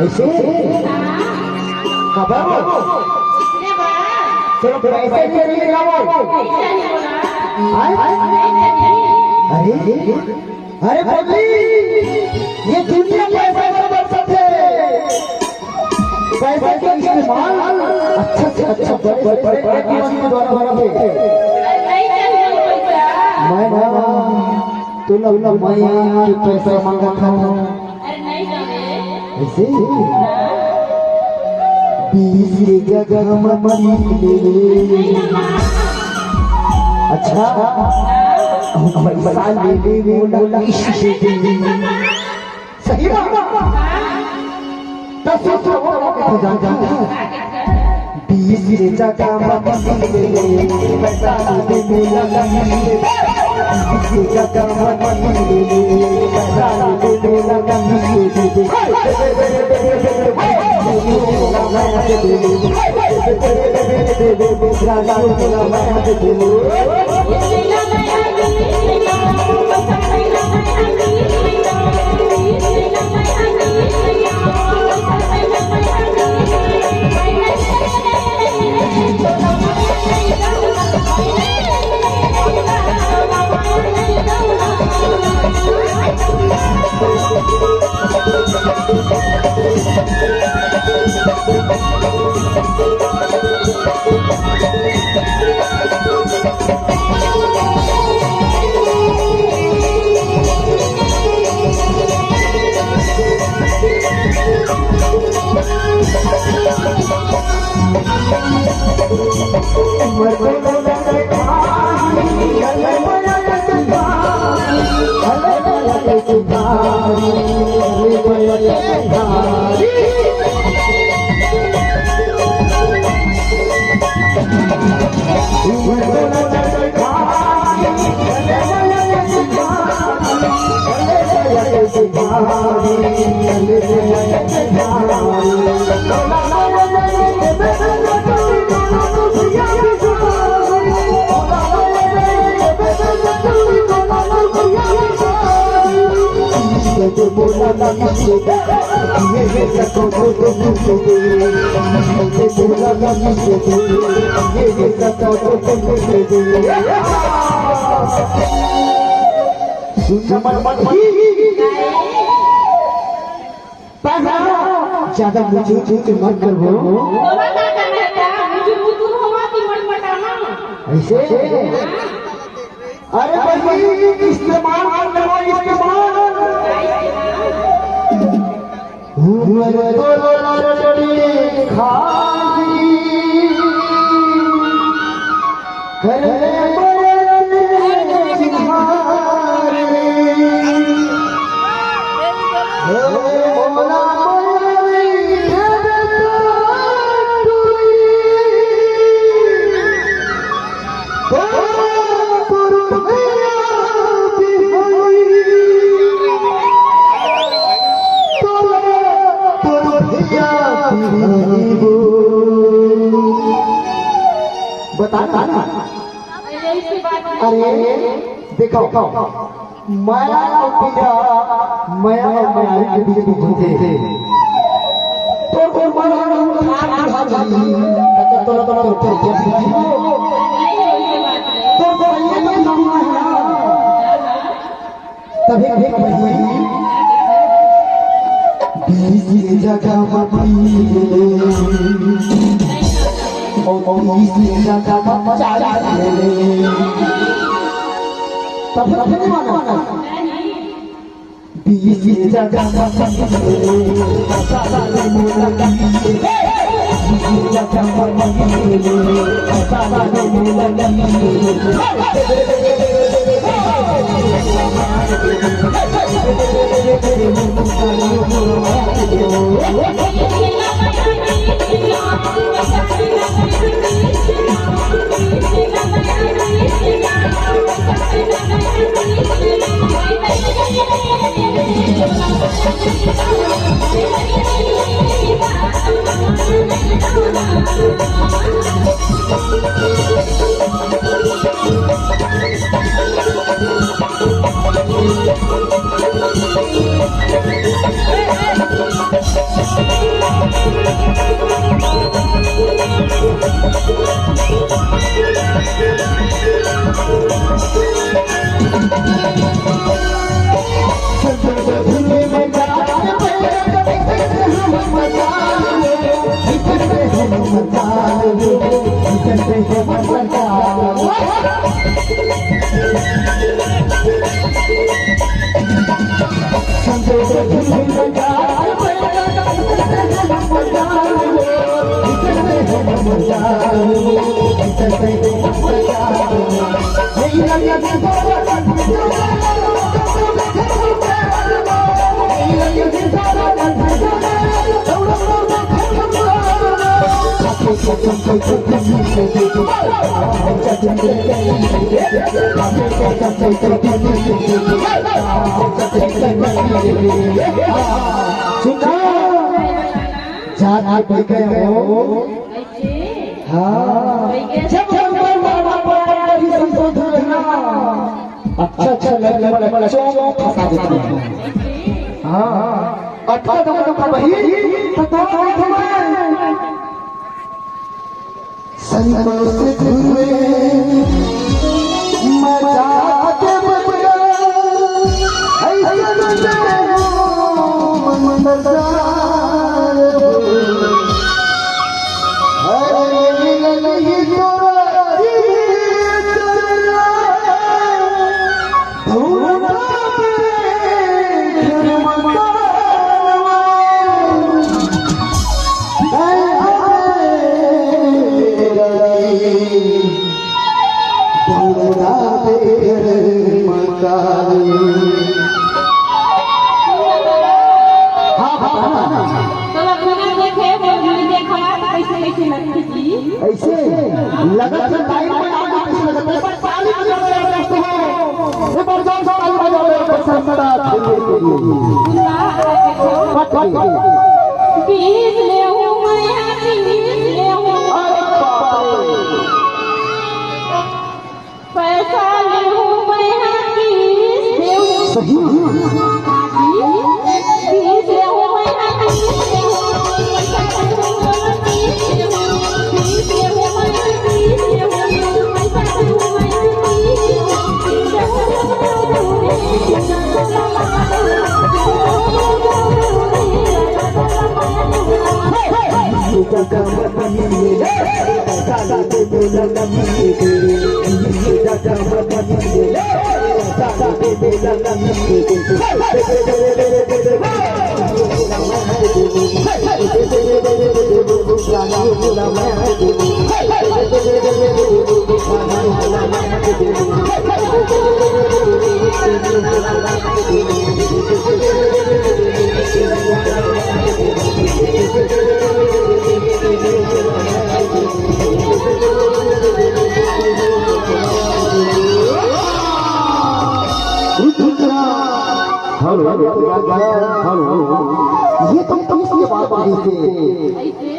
ऐसे खबर चलो पैसे नहीं लगाओ। अरे अरे बबली ये दुनिया पैसा का मकसद है। पैसा का इस्तेमाल अच्छा से अच्छा बड़े बड़े के द्वारा बना है। मैं ना तो लवला माया के पैसा मांगा था। ऐसे 20 जगह मरी अच्छा पैसा ले बोला सही बात 10 20 जगह मरी पैसा ले बोला ज्यादा मुझे मत करो ऐसे अरे इस्तेमाल अरे देखो माया और पीड़ा माया और माया के बीच में होते थे तो माया तभी जगह अच्छा लगने वाला बच्चों फंसा देते हैं। हाँ अच्छा तो वही संतोष हुए मजाक बजा ऐसा ऐसे लगता है टाइम पे आगे पीछे लगता है पर पानी की जबरदस्त हो ये बरसात से पानी बजा रहे हैं बरसात बीस ले हूँ मैं बीस ले हूँ पैसा ले हूँ मैं बीस ले हूँ सही बीस ले हूँ मैं बीस ले हूँ पैसा ले हूँ ये तुम इसलिए बात नहीं थे